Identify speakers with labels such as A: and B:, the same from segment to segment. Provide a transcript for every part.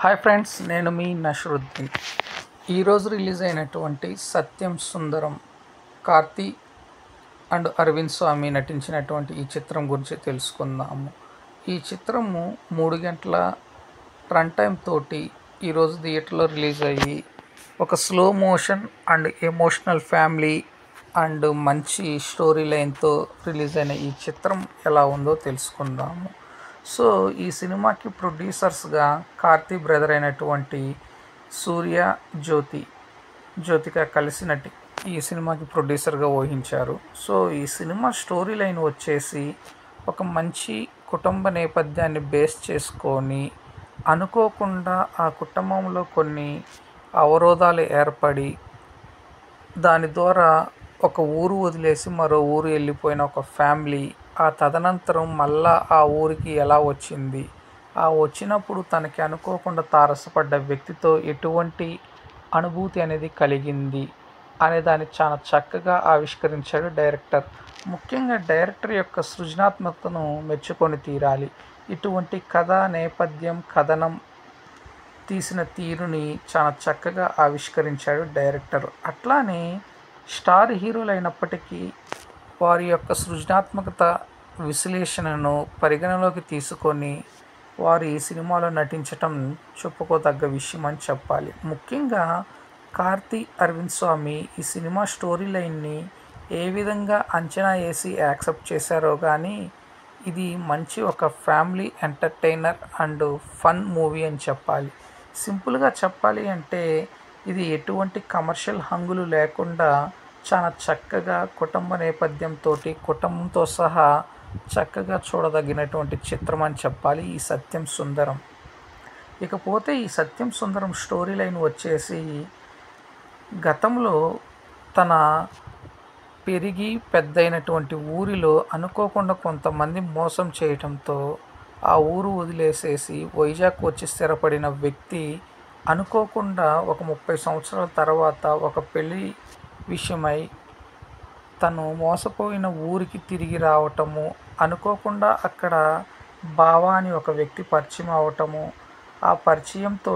A: Hi friends, నేను మీ నషరుద్దీన్. ఈరోజు release అయినటువంటి సత్యం సుందరం, కార్తీ అండ్ అరవింద్ స్వామి నటించినటువంటి ఈ చిత్రం గురించి తెలుసుకుందాము. ఈ చిత్రము 3 గంటల రన్ టైం తోటి ఈరోజు థియేటర్లో రిలీజ్ అయ్యి ఒక slow motion and emotional family and మంచి స్టోరీ లైన్తో రిలీజ్ అయిన ఈ చిత్రం ఎలా ఉందో తెలుసుకుందాము. సో ఈ సినిమాకి ప్రొడ్యూసర్స్గా కార్తీ బ్రదర్ అయినటువంటి సూర్య జ్యోతిక కలిసి ఈ సినిమాకి ప్రొడ్యూసర్గా వహించారు. సో ఈ సినిమా స్టోరీ లైన్ వచ్చేసి ఒక మంచి కుటుంబ నేపథ్యాన్ని బేస్ చేసుకొని అనుకోకుండా ఆ కుటుంబంలో కొన్ని అవరోధాలు ఏర్పడి దాని ద్వారా ఒక ఊరు వదిలేసి మరో ఊరు వెళ్ళిపోయిన ఒక ఫ్యామిలీ ఆ తదనంతరం మళ్ళా ఆ ఊరికి ఎలా వచ్చింది, ఆ వచ్చినప్పుడు తనకి అనుకోకుండా తారసపడ్డ వ్యక్తితో ఎటువంటి అనుభూతి అనేది కలిగింది అనే దాన్ని చాలా చక్కగా ఆవిష్కరించాడు డైరెక్టర్. ముఖ్యంగా డైరెక్టర్ యొక్క సృజనాత్మకతను మెచ్చుకొని తీరాలి. ఇటువంటి కథ నేపథ్యం కథనం తీసిన తీరుని చాలా చక్కగా ఆవిష్కరించాడు డైరెక్టర్. అట్లానే స్టార్ హీరోలు అయినప్పటికీ వారి యొక్క సృజనాత్మకత విశ్లేషణను పరిగణలోకి తీసుకొని వారు ఈ సినిమాలో నటించటం చెప్పుకోదగ్గ విషయం అని చెప్పాలి. ముఖ్యంగా కార్తీ అరవింద్ స్వామి ఈ సినిమా స్టోరీ లైన్ని ఏ విధంగా అంచనా వేసి యాక్సెప్ట్ చేశారో కానీ ఇది మంచి ఒక family entertainer and fun movie అని చెప్పాలి. సింపుల్గా చెప్పాలి అంటే ఇది ఎటువంటి కమర్షియల్ హంగులు లేకుండా చాలా చక్కగా కుటుంబ నేపథ్యంతో కుటుంబంతో సహా చక్కగా చూడదగినటువంటి చిత్రం అని చెప్పాలి ఈ సత్యం సుందరం. ఇకపోతే ఈ సత్యం సుందరం స్టోరీ లైన్ వచ్చేసి గతంలో తన పెరిగి పెద్దయినటువంటి ఊరిలో అనుకోకుండా కొంతమంది మోసం చేయటంతో ఆ ఊరు వదిలేసేసి వైజాగ్ వచ్చి స్థిరపడిన వ్యక్తి అనుకోకుండా ఒక 30 సంవత్సరాల తర్వాత ఒక పెళ్ళి విషయమై తను మోసపోయిన ఊరికి తిరిగి రావటము, అనుకోకుండా అక్కడ బావ అని ఒక వ్యక్తి పరిచయం అవటము, ఆ పరిచయంతో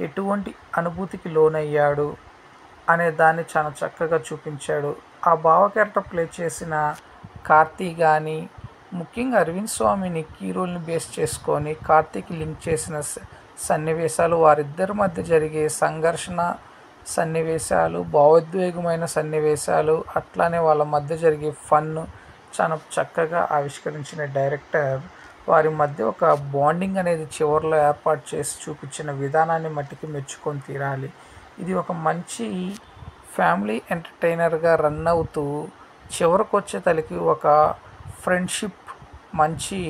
A: ఎటువంటి అనుభూతికి లోనయ్యాడు అనే దాన్ని చాలా చక్కగా చూపించాడు. ఆ బావ క్యారెక్టర్ ప్లే చేసిన కార్తీ కానీ, ముఖ్యంగా అరవింద్ స్వామిని కీ రోల్ని బేస్ చేసుకొని కార్తీకి లింక్ చేసిన సన్నివేశాలు, వారిద్దరి మధ్య జరిగే సంఘర్షణ సన్నివేశాలు, భావోద్వేగమైన సన్నివేశాలు, అట్లానే వాళ్ళ మధ్య జరిగే ఫన్ చాలా చక్కగా ఆవిష్కరించిన డైరెక్టర్ వారి మధ్య ఒక బాండింగ్ అనేది చివరిలో ఏర్పాటు చేసి చూపించిన విధానాన్ని మట్టికి మెచ్చుకొని తీరాలి. ఇది ఒక మంచి ఫ్యామిలీ ఎంటర్టైనర్గా రన్ అవుతూ చివరికి వచ్చే తలకి ఒక ఫ్రెండ్షిప్ మంచి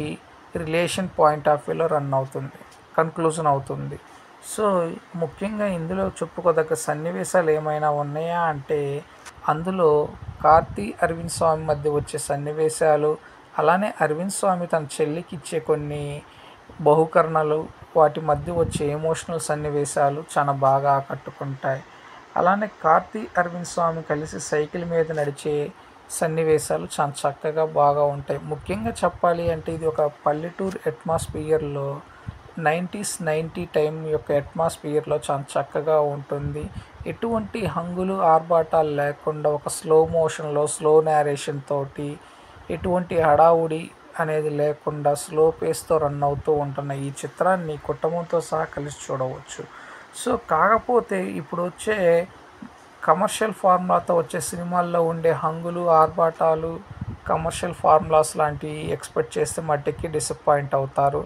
A: రిలేషన్ పాయింట్ ఆఫ్ వ్యూలో రన్ అవుతుంది, కన్క్లూజన్ అవుతుంది. సో ముఖ్యంగా ఇందులో చెప్పుకోదగ్గ సన్నివేశాలు ఏమైనా ఉన్నాయా అంటే అందులో కార్తీ అరవింద్ స్వామి మధ్య వచ్చే సన్నివేశాలు, అలానే అరవింద్ స్వామి తన చెల్లికి ఇచ్చే కొన్ని బహుకరణలు, వాటి మధ్య వచ్చే ఎమోషనల్ సన్నివేశాలు చాలా బాగా ఆకట్టుకుంటాయి. అలానే కార్తీ అరవింద్ స్వామి కలిసి సైకిల్ మీద నడిచే సన్నివేశాలు చాలా చక్కగా బాగా ఉంటాయి. ముఖ్యంగా చెప్పాలి అంటే ఇది ఒక పల్లెటూరు అట్మాస్ఫియర్లో 90s టైం యొక్క అట్మాస్ఫియర్లో చాలా చక్కగా ఉంటుంది. ఎటువంటి హంగులు ఆర్భాటాలు లేకుండా ఒక స్లో మోషన్లో స్లో నేరేషన్ తోటి ఎటువంటి హడావుడి అనేది లేకుండా స్లో పేస్తో రన్ అవుతూ ఉంటున్న ఈ చిత్రాన్ని కుటుంబంతో సహా కలిసి చూడవచ్చు. సో కాకపోతే ఇప్పుడు వచ్చే కమర్షియల్ ఫార్ములాతో వచ్చే సినిమాల్లో ఉండే హంగులు ఆర్భాటాలు కమర్షియల్ ఫార్ములాస్ లాంటివి ఎక్స్పెక్ట్ చేస్తే మట్టికి డిసప్పాయింట్ అవుతారు.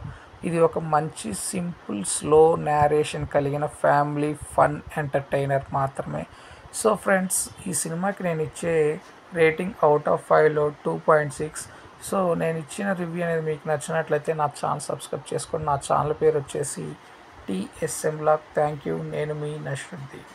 A: ఇది ఒక మంచి సింపుల్ స్లో నేరేషన్ కలిగిన ఫ్యామిలీ ఫన్ ఎంటర్టైనర్ మాత్రమే. సో ఫ్రెండ్స్, ఈ సినిమాకి నేను ఇచ్చే రేటింగ్ అవుట్ ఆఫ్ 5లో 2.6. సో నేను ఇచ్చిన రివ్యూ అనేది మీకు నచ్చినట్లయితే నా ఛానల్ సబ్స్క్రైబ్ చేసుకోండి. నా ఛానల్ పేరు వచ్చేసి TSM Vlog. Thank you. నేను మీ నషరుద్దీన్.